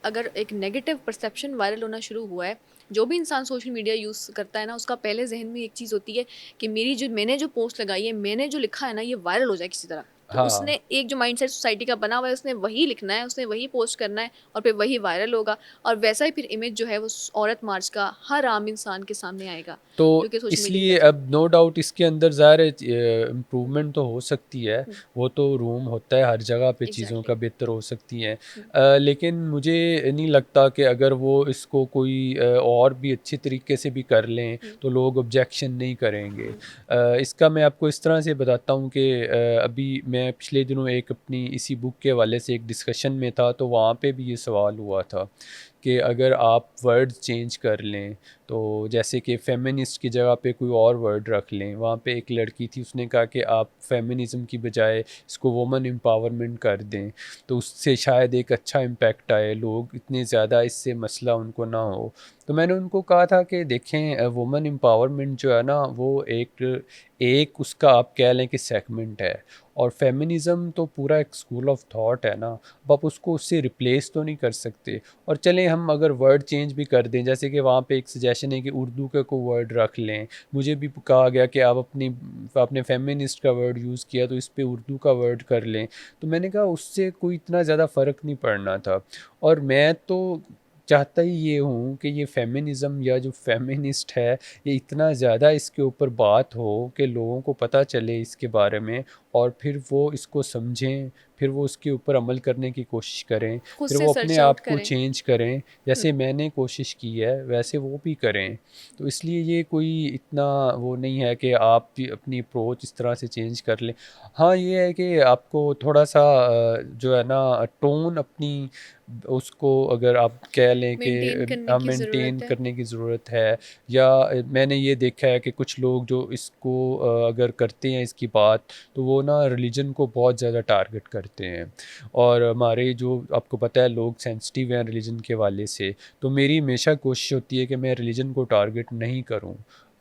अगर एक negative perception viral होना शुरू हुआ है, जो भी इंसान सोशल मीडिया यूज़ करता है ना, उसका पहले ज़हन में एक चीज़ होती है कि मैंने जो पोस्ट लगाई है, मैंने जो लिखा है ना, ये वायरल हो जाए किसी तरह। तो उसने हाँ। एक जो माइंडसेट सोसाइटी का बना हुआ है, उसने वही लिखना है, उसने वही पोस्ट करना है और फिर वही वायरल होगा और वैसा ही फिर इमेज जो है वो औरत मार्च का हर आम इंसान के सामने आएगा, तो जो कि सोशल मीडिया की इसलिए वजह से। अब नो डाउट इसके अंदर ज़ाहिर है इम्प्रूवमेंट तो हो सकती है, हुँ, वो तो रूम होता है, हर जगह पे चीज़ों एग्ज़ैक्टली। का बेहतर हो सकती हैं। हुँ, लेकिन मुझे नहीं लगता कि अगर वो इसको कोई और भी अच्छे तरीके से भी कर लें, हुँ, तो लोग ऑब्जेक्शन नहीं करेंगे। हुँ, इसका मैं आपको इस तरह से बताता हूँ कि अभी मैं पिछले दिनों एक अपनी इसी बुक के हवाले से एक डिस्कशन में था, तो वहाँ पे भी ये सवाल हुआ था कि अगर आप वर्ड्स चेंज कर लें, तो जैसे कि फेमिनिस्ट की जगह पे कोई और वर्ड रख लें। वहाँ पे एक लड़की थी, उसने कहा कि आप फेमिनिज़्म की बजाय इसको वुमेन एम्पावरमेंट कर दें, तो उससे शायद एक अच्छा इम्पैक्ट आए, लोग इतने ज़्यादा इससे मसला उनको ना हो। तो मैंने उनको कहा था कि देखें, वुमेन एम्पावरमेंट जो है ना, वो एक एक उसका आप कह लें कि सेगमेंट है, और फेमिनिज़्म तो पूरा एक स्कूल ऑफ थॉट है ना। अब आप उसको उससे रिप्लेस तो नहीं कर सकते। और चलें हम अगर वर्ड चेंज भी कर दें, जैसे कि वहाँ पे एक सजेशन है कि उर्दू का कोई वर्ड रख लें। मुझे भी कहा गया कि आप आपने फेमिनिस्ट का वर्ड यूज़ किया, तो इस पे उर्दू का वर्ड कर लें। तो मैंने कहा उससे कोई इतना ज़्यादा फ़र्क नहीं पड़ना था। और मैं तो चाहता ही ये हूँ कि ये फेमिनिज़्म या जो फेमिनिस्ट है, ये इतना ज़्यादा इसके ऊपर बात हो कि लोगों को पता चले इसके बारे में, और फिर वो इसको समझें, फिर वो उसके ऊपर अमल करने की कोशिश करें, खुद फिर से वो अपने सर्च आउट आप को करें। चेंज करें, हुँ, जैसे मैंने कोशिश की है वैसे वो भी करें। तो इसलिए ये कोई इतना वो नहीं है कि आप भी अपनी अप्रोच इस तरह से चेंज कर लें। हाँ, ये है कि आपको थोड़ा-सा जो है ना टोन अपनी उसको अगर आप कह लें कि मेंटेन करने की मेंटेन ज़रूरत है। करने की ज़रूरत है। या मैंने ये देखा है कि कुछ लोग जो इसको अगर करते हैं इसकी बात, तो वो ना रिलीजन को बहुत ज़्यादा टारगेट करते हैं। और हमारे जो आपको पता है लोग सेंसिटिव हैं रिलीजन के हवाले से, तो मेरी हमेशा कोशिश होती है कि मैं रिलीजन को टारगेट नहीं करूं,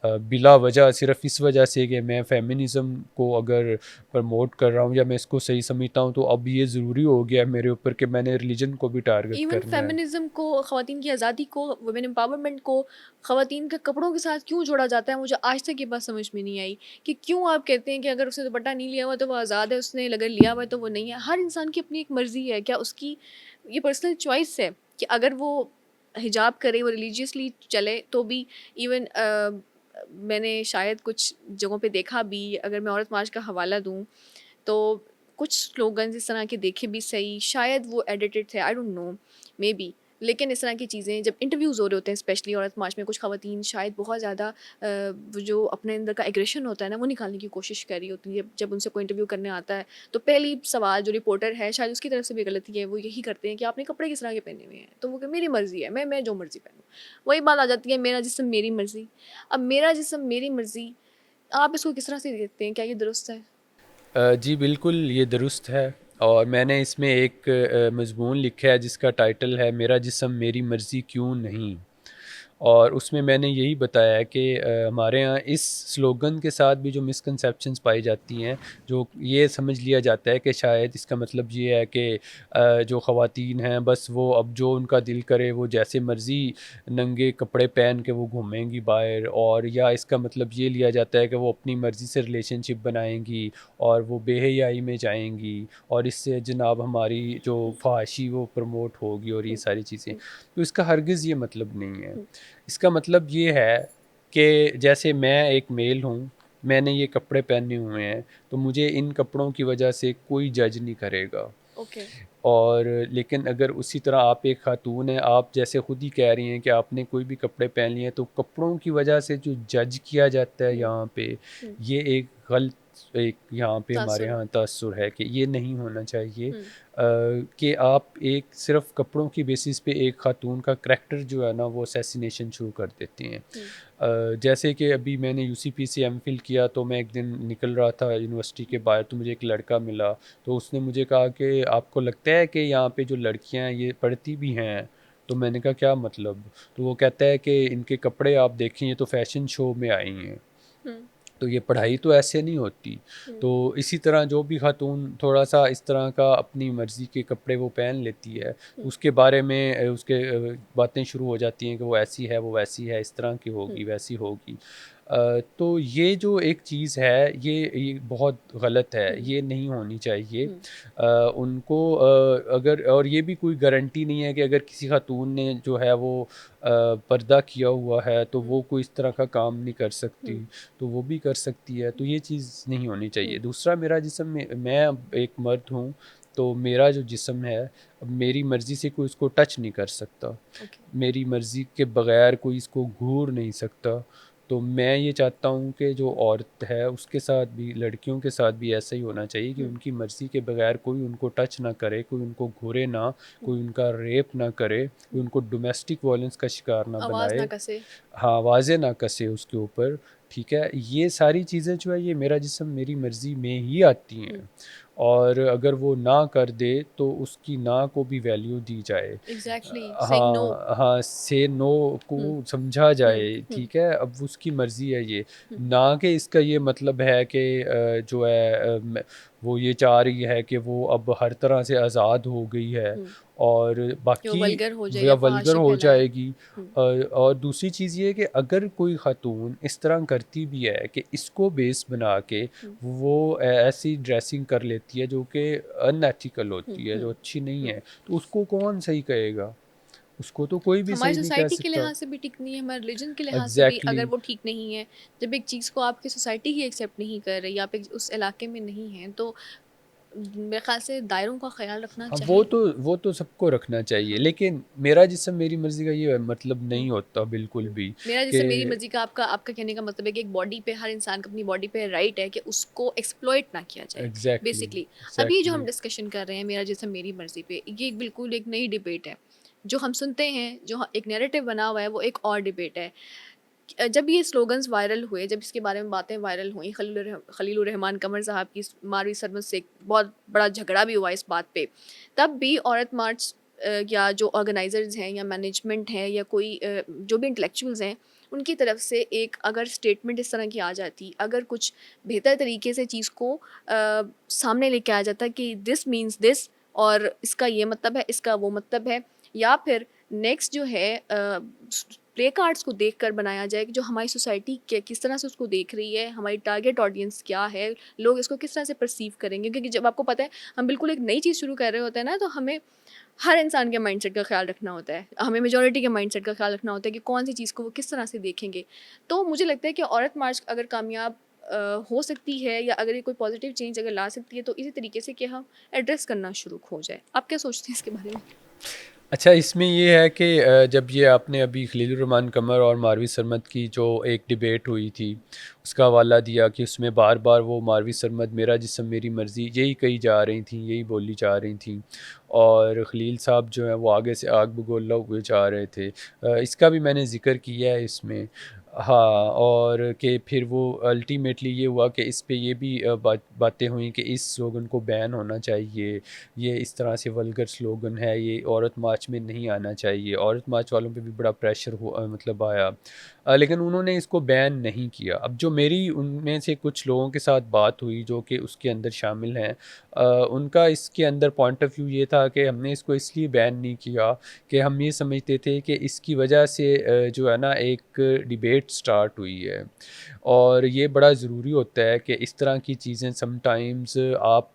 बिला वजह, सिर्फ इस वजह से कि मैं फेमिनिज़्म को अगर प्रमोट कर रहा हूं या मैं इसको सही समझता हूं, तो अब ये ज़रूरी हो गया है मेरे ऊपर कि मैंने रिलीजन को भी टारगेट इवन करना है। फेमिनिज्म को, ख़वातीन की आज़ादी को, वुमेन एम्पावरमेंट को ख़वातीन के कपड़ों के साथ क्यों जोड़ा जाता है, मुझे आज तक ये बात समझ में नहीं आई कि क्यों आप कहते हैं कि अगर उसने दुपट्टा नहीं लिया हुआ तो वो आज़ाद है, उसने अगर लिया हुआ है तो वो नहीं है। हर इंसान की अपनी एक मर्ज़ी है, क्या उसकी ये पर्सनल चॉइस है कि अगर वो हिजाब करे, वो रिलीजियसली चले तो भी। इवन मैंने शायद कुछ जगहों पे देखा भी, अगर मैं औरत मार्च का हवाला दूँ, तो कुछ स्लोगन्स इस तरह के देखे भी सही, शायद वो एडिटेड थे, I don't know, may be. लेकिन इस तरह की चीज़ें जब इंटरव्यूज़ हो रहे होते हैं, स्पेशली औरत मार्च में, कुछ ख़वातीन शायद बहुत ज़्यादा वो जो अपने अंदर का एग्रेशन होता है ना, वो निकालने की कोशिश कर रही होती है। जब उनसे कोई इंटरव्यू करने आता है, तो पहली सवाल जो रिपोर्टर है, शायद उसकी तरफ से भी गलती है, वो यही करते हैं कि आपने कपड़े किस तरह के पहने हुए हैं? तो वो मेरी मर्ज़ी है, मैं जो मर्ज़ी पहनूँ। वही बात आ जाती है, मेरा जिस्म मेरी मर्ज़ी। अब मेरा जिस्म मेरी मर्ज़ी, आप इसको किस तरह से देखते हैं? क्या ये दुरुस्त है? जी बिल्कुल, ये दुरुस्त है। और मैंने इसमें एक मज़मून लिखा है जिसका टाइटल है मेरा जिस्म मेरी मर्ज़ी क्यों नहीं। और उसमें मैंने यही बताया है कि हमारे यहाँ इस स्लोगन के साथ भी जो मिसकंसेप्शंस पाई जाती हैं, जो ये समझ लिया जाता है कि शायद इसका मतलब ये है कि जो ख़वातीन हैं बस वो अब जो उनका दिल करे वो जैसे मर्ज़ी नंगे कपड़े पहन के वो घूमेंगी बाहर, और या इसका मतलब ये लिया जाता है कि वो अपनी मर्ज़ी से रिलेशनशिप बनाएँगी और वो बेहयाई में जाएँगी, और इससे जनाब हमारी जो फ़हाशी वो प्रमोट होगी और ये हुँ, सारी चीज़ें। हुँ, तो इसका हरगिज़ ये मतलब नहीं है। हुँ। इसका मतलब ये है कि जैसे मैं एक मेल हूँ, मैंने ये कपड़े पहने हुए हैं, तो मुझे इन कपड़ों की वजह से कोई जज नहीं करेगा। ओके। और लेकिन अगर उसी तरह आप एक खातून हैं, आप जैसे खुद ही कह रही हैं कि आपने कोई भी कपड़े पहन लिए हैं, तो कपड़ों की वजह से जो जज किया जाता है हुँ, यहाँ पे, हुँ। ये एक गलत एक यहाँ पे हमारे तासुर है। यहाँ तअस्सुर है कि ये नहीं होना चाहिए। हुँ, कि आप एक सिर्फ़ कपड़ों की बेसिस पे एक खातून का करैक्टर जो है ना वो असैसिनेशन शुरू कर देते हैं। हुँ, जैसे कि अभी मैंने यूसीपी से एमफ़िल किया, तो मैं एक दिन निकल रहा था यूनिवर्सिटी के बाहर, तो मुझे एक लड़का मिला। तो उसने मुझे कहा कि आपको लगता है कि यहाँ पे जो लड़कियाँ हैं ये पढ़ती भी हैं? तो मैंने कहा क्या मतलब? तो वो कहता है कि इनके कपड़े आप देखें, ये तो फ़ैशन शो में आई हैं। हुँ। तो ये पढ़ाई तो ऐसे नहीं होती। तो इसी तरह जो भी खातून थोड़ा-सा इस तरह का अपनी मर्ज़ी के कपड़े वो पहन लेती है, उसके बारे में बातें शुरू हो जाती हैं कि वो ऐसी है, वो वैसी है, इस तरह की होगी, वैसी होगी। तो ये जो एक चीज़ है, ये बहुत गलत है, ये नहीं होनी चाहिए। उनको अगर और ये भी कोई गारंटी नहीं है कि अगर किसी खातून ने जो है वो पर्दा किया हुआ है, तो वो कोई इस तरह का काम नहीं कर सकती। तो वो भी कर सकती है, तो ये चीज़ नहीं होनी चाहिए। दूसरा मेरा जिस्म में मैं अब एक मर्द हूँ, तो मेरा जो जिस्म है, अब मेरी मर्ज़ी से कोई उसको टच नहीं कर सकता। ओके। मेरी मर्ज़ी के बगैर कोई इसको घूर नहीं सकता। तो मैं ये चाहता हूँ कि जो औरत है उसके साथ भी, लड़कियों के साथ भी ऐसा ही होना चाहिए कि उनकी मर्ज़ी के बगैर कोई उनको टच ना करे, कोई उनको घूरे ना, कोई उनका रेप ना करे, कोई उनको डोमेस्टिक वायलेंस का शिकार ना आवाज़ ना बनाए। कसे। हाँ, वाज़े ना कसे उसके ऊपर, ठीक है? ये सारी चीज़ें जो है ये मेरा जिस्म मेरी मर्ज़ी में ही आती हैं, और अगर वो ना कर दे तो उसकी ना को भी वैल्यू दी जाए। Exactly, saying no. हाँ, हाँ, से नो हुँ, को समझा हुँ, जाए, हुँ, ठीक है? अब उसकी मर्ज़ी है ये, हुँ, ना कि इसका ये मतलब है कि जो है वो ये चाह रही है कि वो अब हर तरह से आज़ाद हो गई है, हुँ। और कि वो बाकी वल्गर हो जाए या या वल्गर फ़हाशी हो फैलाए। जाएगी। हुँ, और दूसरी चीज़ ये है कि अगर कोई खातून इस तरह करती भी है कि इसको बेस बना के हुँ, वो ऐसी ड्रेसिंग कर लेती है जो कि अनएथिकल हुँ, होती है, हुँ, जो अच्छी नहीं हुँ। है, तो उसको कौन सही कहेगा? उसको तो कोई भी हमारी सही नहीं कह सोसाइटी के सकता। लिहाज से भी ठीक नहीं है, हमारे रिलीजन के लिहाज से भी एग्ज़ैक्टली। अगर वो ठीक नहीं है, जब एक चीज़ को आपकी सोसाइटी ही एक्सेप्ट नहीं कर रही, आप एक उस इलाके में नहीं हैं, तो मेरे ख़्याल से दायरों का ख़्याल रखना हाँ, चाहिए। वो तो सबको रखना चाहिए, हाँ। लेकिन मेरा जिस्म मेरी मर्ज़ी का ये मतलब हुँ, नहीं होता बिल्कुल हुँ। भी मेरा कि जैसे मेरी मर्ज़ी का आपका आपका कहने का मतलब है कि एक बॉडी पे हर इंसान को अपनी बॉडी पे राइट है कि उसको एक्सप्लॉइट ना किया जाए, एग्ज़ैक्टली, बेसिकली। अब ये जो हम एग्ज़ैक्टली। डिस्कशन कर रहे हैं मेरा जिस्म मेरी मर्ज़ी पे, ये एक बिल्कुल एक नई डिबेट है। जो हम सुनते हैं, जो एक नैरेटिव बना हुआ है, वो एक और डिबेट है। जब ये स्लोगन्स वायरल हुए, जब इसके बारे में बातें वायरल हुई, खलीलुर रहमान कमर साहब की मारवी सरमद से एक बहुत बड़ा झगड़ा भी हुआ इस बात पे। तब भी औरत मार्च या जो ऑर्गेनाइजर्स हैं या मैनेजमेंट है या कोई जो भी इंटेलेक्चुअल्स हैं, उनकी तरफ से एक अगर स्टेटमेंट इस तरह की आ जाती, अगर कुछ बेहतर तरीके से चीज़ को सामने लेके आया जाता कि दिस मीन्स दिस और इसका ये मतलब है, इसका वो मतलब है, या फिर नेक्स्ट जो है प्ले कार्ड्स को देखकर बनाया जाए कि जो हमारी सोसाइटी के किस तरह से उसको देख रही है, हमारी टारगेट ऑडियंस क्या है, लोग इसको किस तरह से परसीव करेंगे, क्योंकि जब आपको पता है हम बिल्कुल एक नई चीज़ शुरू कर रहे होते हैं ना, तो हमें हर इंसान के माइंडसेट का ख्याल रखना होता है, हमें मेजॉरिटी के माइंडसेट का ख्याल रखना होता है कि कौन सी चीज़ को वो किस तरह से देखेंगे। तो मुझे लगता है कि औरत मार्च अगर कामयाब हो सकती है या अगर ये कोई पॉजिटिव चेंज अगर ला सकती है, तो इसी तरीके से कि हम एड्रेस करना शुरू हो जाए। आप क्या सोचते हैं इसके बारे में? अच्छा, इसमें ये है कि जब ये आपने अभी खलीलुर रहमान कमर और मारवी सरमद की जो एक डिबेट हुई थी, उसका हवाला दिया कि उसमें बार-बार वो मारवी सरमद मेरा जिस्म मेरी मर्ज़ी यही कही जा रही थी, यही बोली जा रही थी, और खलील साहब जो हैं वो आगे से आग बगोला हुए जा रहे थे। इसका भी मैंने ज़िक्र किया है इसमें। हाँ, और कि फिर वो अल्टीमेटली ये हुआ कि इस पे ये भी बातें हुई कि इस स्लोगन को बैन होना चाहिए, ये इस तरह से वल्गर स्लोगन है, ये औरत मार्च में नहीं आना चाहिए। औरत मार्च वालों पे भी बड़ा प्रेशर मतलब आया, लेकिन उन्होंने इसको बैन नहीं किया। अब जो मेरी उनमें से कुछ लोगों के साथ बात हुई जो कि उसके अंदर शामिल हैं, उनका इसके अंदर पॉइंट ऑफ व्यू ये था कि हमने इसको इसलिए बैन नहीं किया कि हम ये समझते थे कि इसकी वजह से जो है ना एक डिबेट स्टार्ट हुई है, और ये बड़ा ज़रूरी होता है कि इस तरह की चीज़ें समटाइम्स आप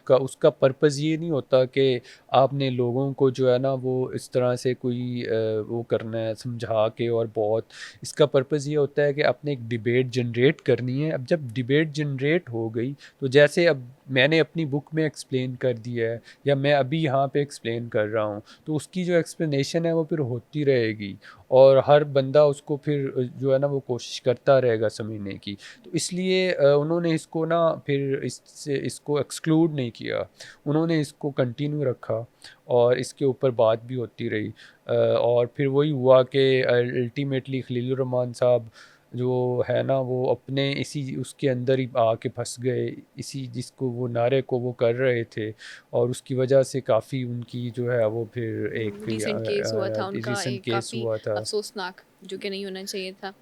का उसका पर्पज़ ये नहीं होता कि आपने लोगों को जो है ना वो इस तरह से कोई वो करना है समझा के, और बहुत इसका पर्पज़ ये होता है कि आपने एक डिबेट जनरेट करनी है। अब जब डिबेट जनरेट हो गई, तो जैसे अब मैंने अपनी बुक में एक्सप्लेन कर दिया है या मैं अभी यहाँ पे एक्सप्लेन कर रहा हूँ, तो उसकी जो एक्सप्लेनेशन है वो फिर होती रहेगी, और हर बंदा उसको फिर जो है ना वो कोशिश करता रहेगा समझने की। तो इसलिए उन्होंने इसको ना फिर इससे इसको एक्सक्लूड नहीं किया, उन्होंने इसको कंटिन्यू रखा, और इसके ऊपर बात भी होती रही। और फिर वही हुआ कि अल्टीमेटली खलीलुर रहमान साहब जो है ना वो अपने इसी उसके अंदर ही आके फंस गए, इसी जिसको वो नारे को वो कर रहे थे, और उसकी वजह से काफ़ी उनकी जो है वो फिर एक रिसेंट केस हुआ था उनका रिसेंट एक केस काफ़ी हुआ था। अफ़सोसनाक, जो कि नहीं होना चाहिए था।